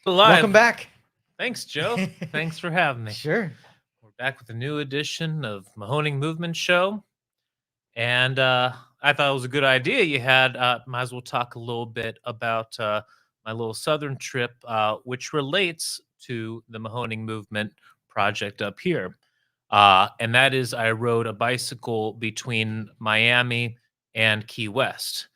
Welcome Alive. back. Thanks, Joe. Thanks for having me. Sure. We're back with a new edition of Mahoning Movement show. And I thought it was a good idea you had. Might as well talk a little bit about my little southern trip, which relates to the Mahoning Movement project up here. And that is, I rode a bicycle between Miami and Key West,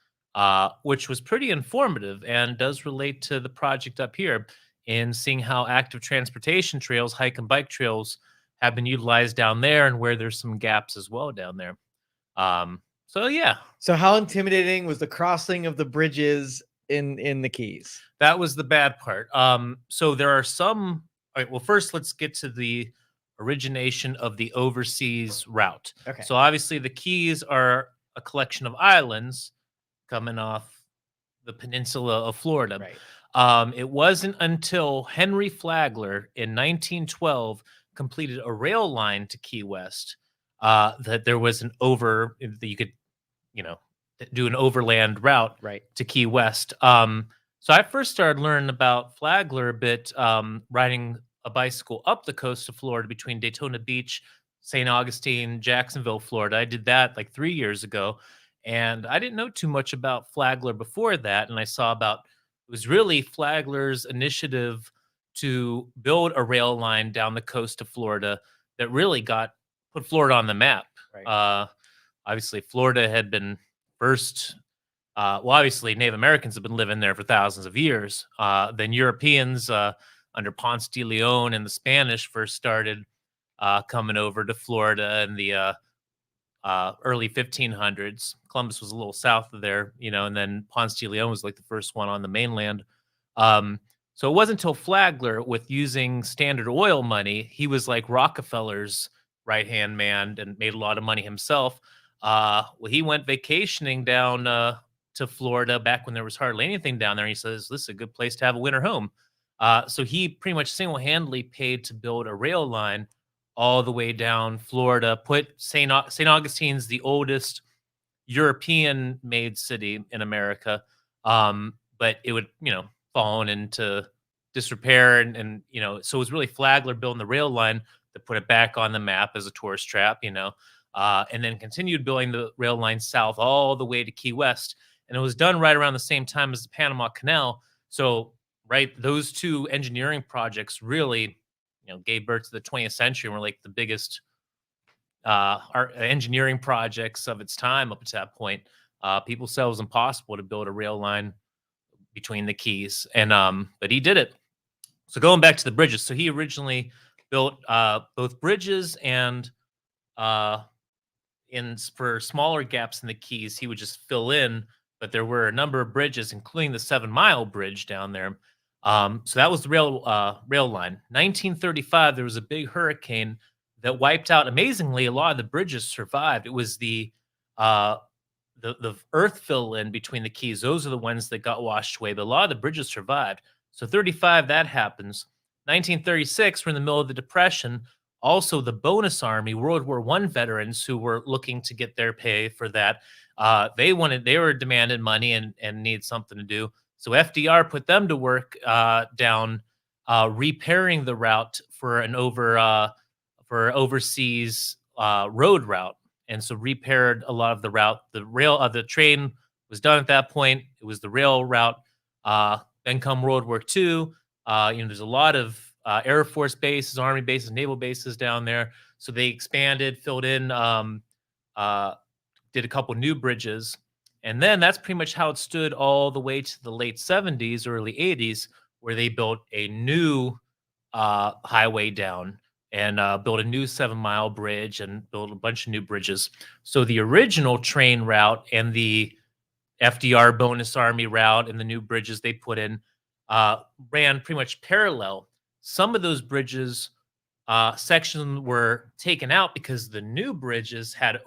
which was pretty informative and does relate to the project up here in seeing how active transportation trails, hike and bike trails, have been utilized down there and where there's some gaps as well down there. So yeah, So, how intimidating was the crossing of the bridges in the Keys? that was the bad part. So there are some. All right, well, first let's get to the origination of the overseas route. Okay. So obviously the Keys are a collection of islands coming off the peninsula of Florida. Right. It wasn't until Henry Flagler in 1912 completed a rail line to Key West that there was an that you could, you know, do an overland route Right. to Key West. So I first started learning about Flagler a bit, riding a bicycle up the coast of Florida between Daytona Beach, St. Augustine, Jacksonville, Florida. I did that like 3 years ago. And I didn't know too much about Flagler before that. And I saw about it was really Flagler's initiative to build a rail line down the coast of Florida that really put Florida on the map. Right. Obviously, Florida had been first. Well, obviously, Native Americans have been living there for thousands of years. Then Europeans, under Ponce de Leon and the Spanish, first started coming over to Florida in the early 1500s. Columbus was a little south of there, and then Ponce de Leon was like the first one on the mainland. So it wasn't until Flagler, with using Standard Oil money, he was like Rockefeller's right-hand man and made a lot of money himself. Well, he went vacationing down to Florida back when there was hardly anything down there. And he says, this is a good place to have a winter home. So he pretty much single-handedly paid to build a rail line all the way down Florida, put St. Augustine's the oldest European-made city in America. But it would, fallen into disrepair. So it was really Flagler building the rail line that put it back on the map as a tourist trap, and then continued building the rail line south all the way to Key West. And it was done right around the same time as the Panama Canal. So, right, those two engineering projects really, gave birth to the 20th century and were like the biggest engineering projects of its time up to that point. People said it was impossible to build a rail line between the Keys, and but he did it. So going back to the bridges, so he originally built both bridges and for smaller gaps in the Keys, he would just fill in. But there were a number of bridges, including the 7 Mile Bridge down there. So that was the rail line. 1935, there was a big hurricane that wiped out. Amazingly, a lot of the bridges survived. It was the earth fill in between the Keys. Those are the ones that got washed away. But a lot of the bridges survived. So 35, that happens. 1936, we're in the middle of the Depression. Also, the Bonus Army, World War I veterans who were looking to get their pay for that, they were demanding money and needed something to do. So FDR put them to work down repairing the route for overseas road route, and so repaired a lot of the route. The train was done at that point. It was the rail route. Then come World War II. There's a lot of Air Force bases, Army bases, naval bases down there. So they expanded, filled in, did a couple new bridges. And then that's pretty much how it stood all the way to the late 70s, early 80s, where they built a new highway down and built a new 7 Mile Bridge and built a bunch of new bridges. So the original train route and the FDR Bonus Army route and the new bridges they put in ran pretty much parallel. Some of those bridges sections were taken out because the new bridges had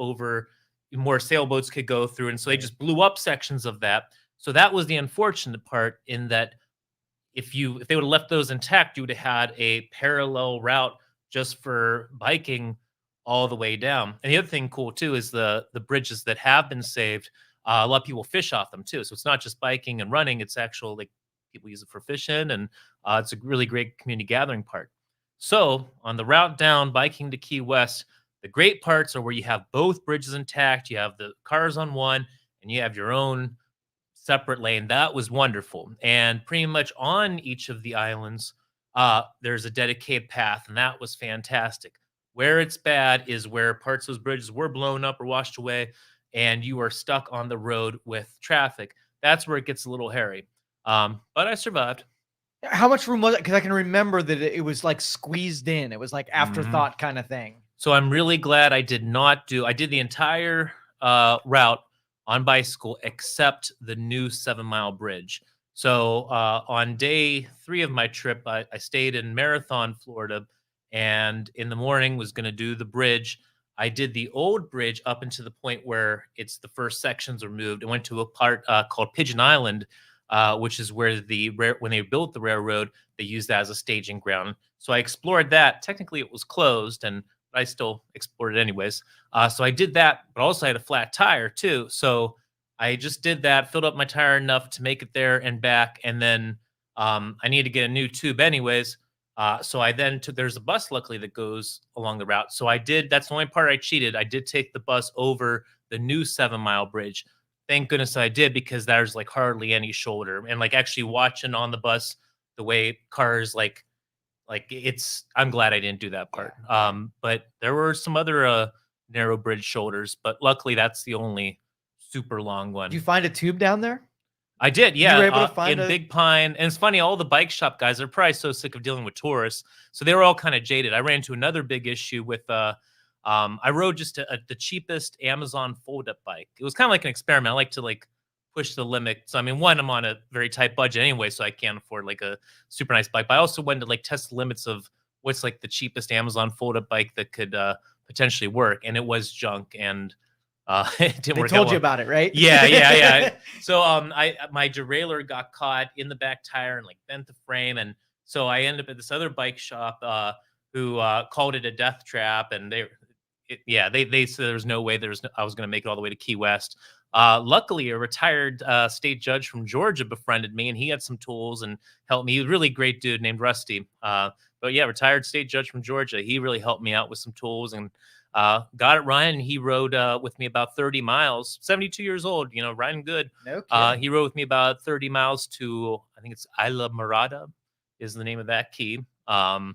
more sailboats could go through, and so they just blew up sections of that. So that was the unfortunate part, in that if they would have left those intact, you would have had a parallel route just for biking all the way down. And the other thing cool too is the bridges that have been saved. A lot of people fish off them too, so it's not just biking and running; it's actual like People use it for fishing, and it's a really great community gathering park. So on the route down biking to Key West, the great parts are where you have both bridges intact. You have the cars on one, and you have your own separate lane. That was wonderful. And pretty much on each of the islands, there's a dedicated path, and that was fantastic. Where it's bad is where parts of those bridges were blown up or washed away, and you are stuck on the road with traffic. That's where it gets a little hairy. But I survived. How much room was it? Because I can remember that it was like squeezed in. It was like Mhm. afterthought kind of thing. So I'm really glad I did not do. I did the entire route on bicycle except the new 7 Mile bridge. So on day 3 of my trip, I stayed in Marathon, Florida, and in the morning was going to do the bridge. I did the old bridge up into the point where it's the first sections are moved. I went to a part called Pigeon Island, which is where when they built the railroad, they used that as a staging ground. So I explored that. Technically, it was closed, and I still explored it anyways. So I did that, but also I had a flat tire too. So I just did that, filled up my tire enough to make it there and back, and then I needed to get a new tube anyways. So I then took. There's a bus, luckily, that goes along the route. So I did. That's the only part I cheated. I did take the bus over the new 7 Mile bridge. Thank goodness I did, because there's like hardly any shoulder, and like actually watching on the bus the way cars it's I'm glad I didn't do that part. But there were some other narrow bridge shoulders, but luckily that's the only super long Did you one. find a tube down there? I did, You yeah, were able to find in a. Big Pine. And it's funny, all the bike shop guys are probably so sick of dealing with tourists, so they were all kind of jaded. I ran into another big issue with I rode just the cheapest Amazon fold-up bike. It was kind of like an experiment. I like to like push the limit. So I mean, one, I'm on a very tight budget anyway, so I can't afford like a super nice bike. But I also wanted to like test the limits of what's like the cheapest Amazon fold-up bike that could potentially work, and it was junk, and it didn't They work out told you well. about it, right? Yeah, yeah, yeah. So I my derailleur got caught in the back tire and like bent the frame, and so I ended up at this other bike shop who called it a death trap, and they said there was no way I was going to make it all the way to Key West. Luckily, a retired state judge from Georgia befriended me, and he had some tools and helped me. He was a really great dude named Rusty. But yeah, retired state judge from Georgia. He really helped me out with some tools and got it running. He rode with me about 30 miles. 72 years old, riding good. No kidding. He rode with me about 30 miles to, I think it's Isla Morada is the name of that key. And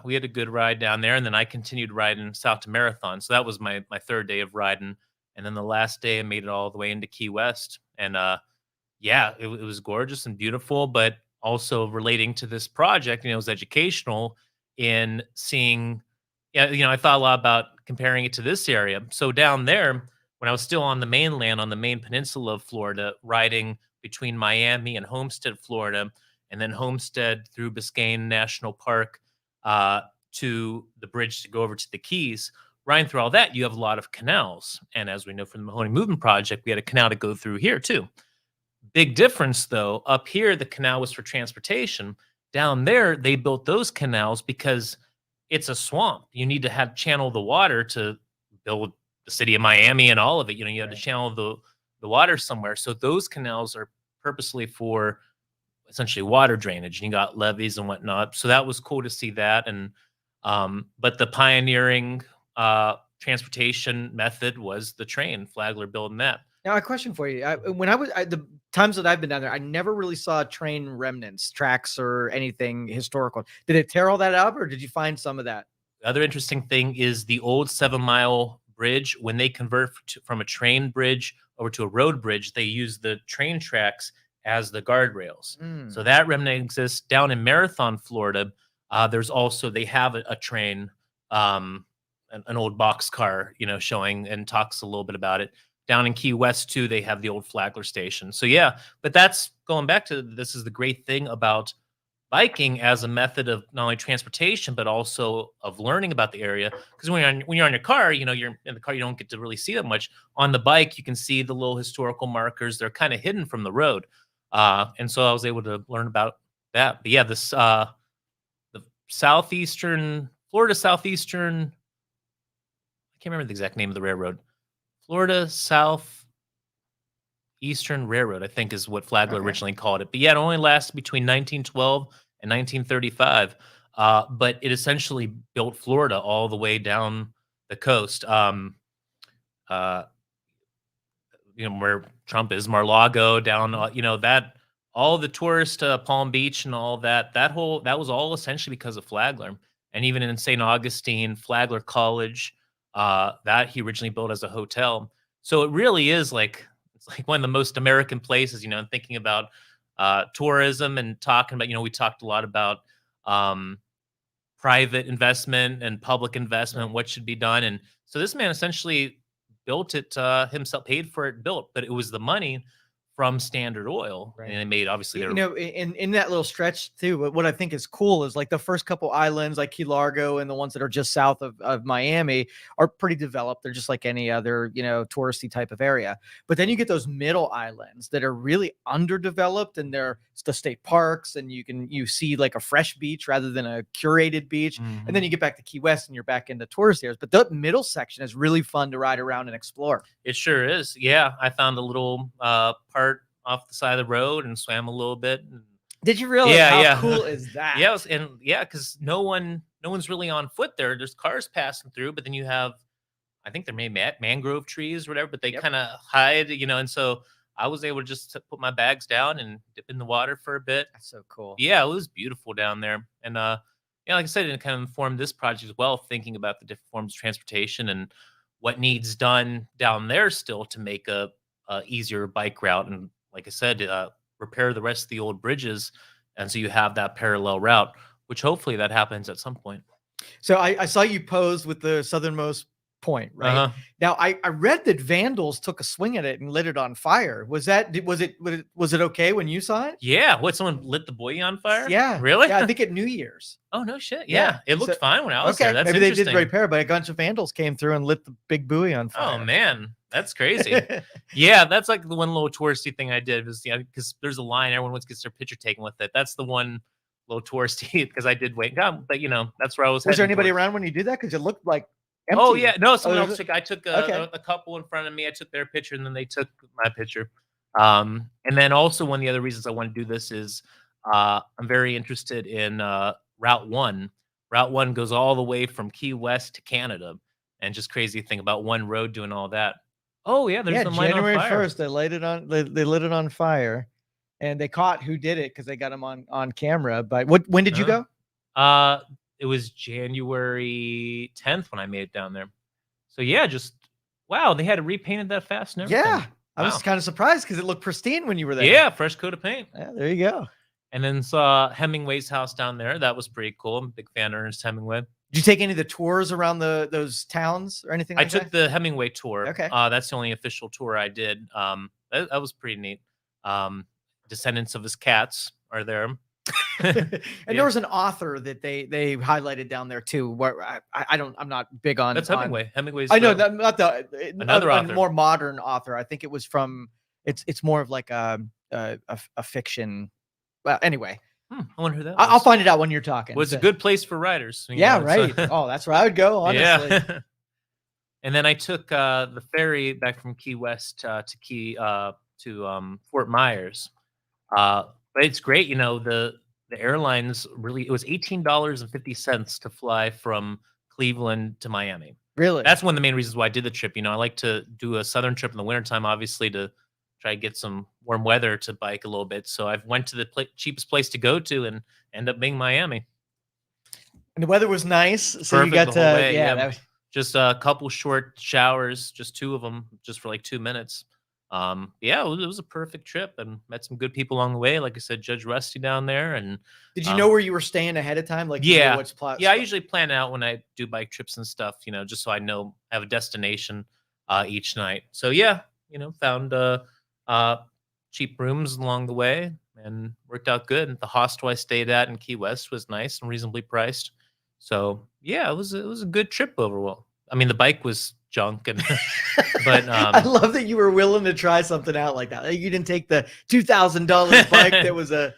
we had a good ride down there, and then I continued riding south to Marathon. So that was my third day of riding, and then the last day I made it all the way into Key West. And yeah, it was gorgeous and beautiful, but also relating to this project, it was educational in seeing. Yeah, I thought a lot about comparing it to this area. So down there, when I was still on the mainland, on the main peninsula of Florida, riding between Miami and Homestead, Florida, and then Homestead through Biscayne National Park to the bridge to go over to the Keys. Riding through all that, you have a lot of canals. And as we know from the Mahoning Movement Project, we had a canal to go through here too. Big difference though, up here, the canal was for transportation. Down there, they built those canals because it's a swamp. You need to have channel the water to build the city of Miami and all of it. You have to Right. channel the water somewhere. So those canals are purposely for essentially water drainage, and you got levees and whatnot. So that was cool to see that. And but the pioneering transportation method was the train. Flagler building that. Now, a question for you. The times that I've been down there, I never really saw train remnants, tracks, or anything historical. Did it tear all that up, or did you find some of that? The other interesting thing is the old 7 Mile bridge. When they convert from a train bridge over to a road bridge, they use the train tracks as the guardrails. So Mm, that remnant exists down in Marathon, Florida. There's also they have a train, an old box car, showing and talks a little bit about it. Down in Key West too, they have the old Flagler station. So yeah, but that's going back to this is the great thing about biking as a method of not only transportation but also of learning about the area. Because when you're on your car, you're in the car, you don't get to really see that much. On the bike, you can see the little historical markers. They're kind of hidden from the road, and so I was able to learn about that. But yeah, this the southeastern Florida southeastern. I can't remember the exact name of the railroad. Florida South Eastern Railroad, I think is what Flagler Okay. originally called it. But yeah, it only lasted between 1912 and 1935. But it essentially built Florida all the way down the coast. Uh, where Trump is, Mar-Lago down, that all the tourist Palm Beach and all that. That was all essentially because of Flagler. And even in St. Augustine, Flagler College, that he originally built as a hotel. So it really is like it's like one of the most American places. And thinking about tourism and talking about, we talked a lot about um, private investment and public investment, Right. what should be done. And so this man essentially built it himself, paid for it, built, but it was the money from Standard Oil, and Right. they made obviously their In that little stretch too, what I think is cool is like the first couple islands like Key Largo and the ones that are just south of Miami are pretty developed. They're just like any other, touristy type of area. But then you get those middle islands that are really underdeveloped, and they're the state parks, and you see like a fresh beach rather than a curated beach. And then you get back to Key West and you're back into tourist areas. But the middle section is really fun to ride around and explore. It sure is. Yeah, I found a little part off the side of the road and swam a little bit. Did you realize how cool is that? Yeah, because no one's really on foot there. There's cars passing through, but then you have, I think they're maybe mangrove trees or whatever, but they kind of hide, and so I was able just to put my bags down and dip in the water for a bit. That's so cool. Yeah, it was beautiful down there. And like I said, it kind of informed this project as well, thinking about the different forms of transportation and what needs done down there still to make a easier bike route. And like I said, repair the rest of the old bridges. And so you have that parallel route, which hopefully that happens at some point. So I saw you pose with the southernmost point, right? Uh-huh. Now I read that vandals took a swing at it and lit it on fire. Was it okay when you saw it? Yeah. What, someone lit the buoy on fire? Yeah. Really? Yeah, I think at New Year's. Oh, no shit. Yeah. It looked So- fine when I was there. That's maybe they interesting. did repair, but a bunch of vandals came through and lit the big buoy on fire. Oh man, that's crazy. Yeah, that's like the one little touristy thing I did was because there's a line everyone wants to get their picture taken with it. That's the one little touristy because I did wait. God, but that's where I was. Was there anybody towards. Around when you did that? Because it looked like empty. Oh yeah, no, someone Oh, else took. I took a couple in front of me. I took their picture, and then they took my picture. And then also one of the other reasons I want to do this is I'm very interested in Route 1. Route 1 goes all the way from Key West to Canada, and just crazy thing about one road doing all that. Oh yeah, there's the light January on fire. 1st. They lit it on. They lit it on fire, and they caught who did it because they got him on camera. But when did you go? It was January 10th when I made it down there. So yeah, just wow, they had it repainted that fast and everything. Yeah, I was kind of surprised because it looked pristine when you were there. Yeah, fresh coat of paint. Yeah, there you go. And then saw Hemingway's house down there. That was pretty cool. I'm a big fan of Ernest Hemingway. Did you take any of the tours around those towns or anything? I Like took that? the Hemingway tour. Okay. That's the only official tour I did. That was pretty neat. Descendants of his cats are there. And there was an author that they highlighted down there too. Where I'm not big on. That's Hemingway. Hemingway's. I know that, not the another author. more modern author. I think it was from. It's more of like a fiction. Well, anyway, I wonder who that was. I'll find it out when you're talking. Well, it's a good place for writers. Yeah, right. Oh, that's where I would go. Honestly. Yeah. And then I took the ferry back from Key West to Fort Myers. But it's great, the airlines really, it was $18.50 to fly from Cleveland to Miami. Really? That's one of the main reasons why I did the trip. I like to do a southern trip in the wintertime, obviously, to try to get some warm weather to bike a little bit. So I went to the cheapest place to go to and end up being Miami. And the weather was nice. So Perfect you got the whole way, yeah. yeah. Just a couple short showers, just 2 of them, just for like 2 minutes. Yeah, it was a perfect trip and met some good people along the way. Like I said, Judge Rusty down there. And did you know where you were staying ahead of time? Like, yeah, I usually plan out when I do bike trips and stuff, just so I have a destination each night. So yeah, found cheap rooms along the way and worked out good. The hostel I stayed at in Key West was nice and reasonably priced. So yeah, it was a good trip overall. I mean, the bike was junk, but I love that you were willing to try something out like that. You didn't take the $2,000 bike that was a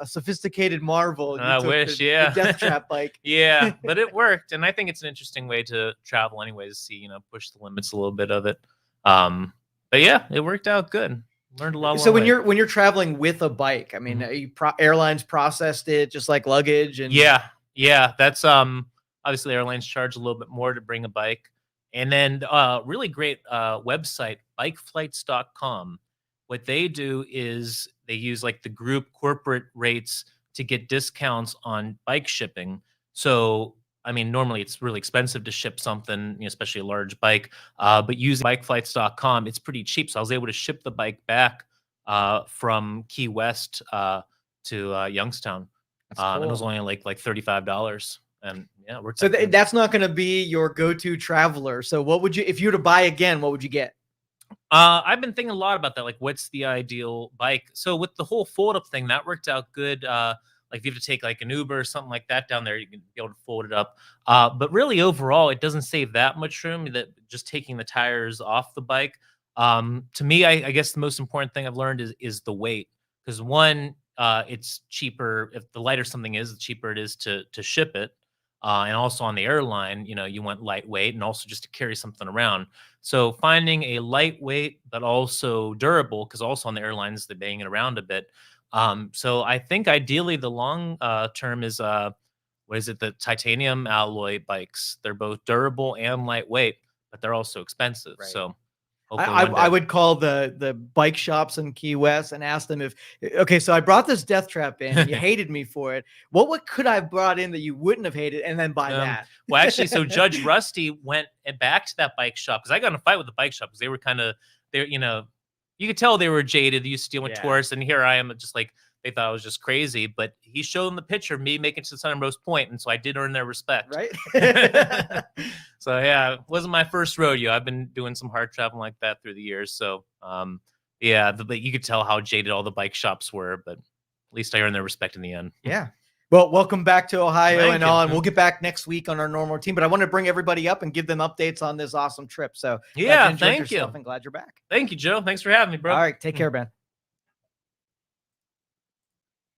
sophisticated marvel. I wish, the Death Trap bike. Yeah, but it worked, and I think it's an interesting way to travel, anyways. See, push the limits a little bit of it. But yeah, it worked out good. Learned a lot So along the way. when you're traveling with a bike, I mean, airlines processed it just like luggage and Yeah, that's obviously airlines charge a little bit more to bring a bike. And then really great website, bikeflights.com. What they do is they use like the group corporate rates to get discounts on bike shipping. So I mean, normally it's really expensive to ship something, especially a large bike. But using bikeflights.com, it's pretty cheap. So I was able to ship the bike back from Key West to Youngstown. that's And it was cool. only like $35, and yeah, it worked So out good. that's not going to be your go-to traveler. So what would you, if you were to buy again, what would you get? I've been thinking a lot about that. Like, what's the ideal bike? So with the whole fold up thing, that worked out good. Like if you have to take like an Uber or something like that down there, you can be able to fold it up. But really overall, it doesn't save that much room that just taking the tires off the bike. To me, I guess the most important thing I've learned is the weight. Because one, it's cheaper if the lighter something is, the cheaper it is to ship it. And also on the airline, you want lightweight and also just to carry something around. So finding a lightweight but also durable, because also on the airlines they bang it around a bit. So I think ideally the long term is what is it? The titanium alloy bikes. They're both durable and lightweight, but they're also expensive. Right. So I, hopefully I one day. I would call the bike shops in Key West and ask them if, okay, so I brought this death trap in, you hated me for it. What could I have brought in that you wouldn't have hated, and then buy that? Well, actually, so Judge Rusty went back to that bike shop because I got in a fight with the bike shop because they were you could tell they were jaded. They used to deal with Yeah. tourists, and here I am, just like they thought I was just crazy. But he showed them the picture of me making it to the Southernmost Point, and so I did earn their respect. Right. So yeah, it wasn't my first rodeo. I've been doing some hard traveling like that through the years. So yeah, but you could tell how jaded all the bike shops were, but at least I earned their respect in the end. Yeah. Well, welcome back to Ohio Thank and you. all, and we'll get back next week on our normal routine. But I want to bring everybody up and give them updates on this awesome trip. So glad Yeah, you enjoyed thank you. yourself and glad you're back. Thank you, Joe. Thanks for having me, bro. All right, take care, Ben.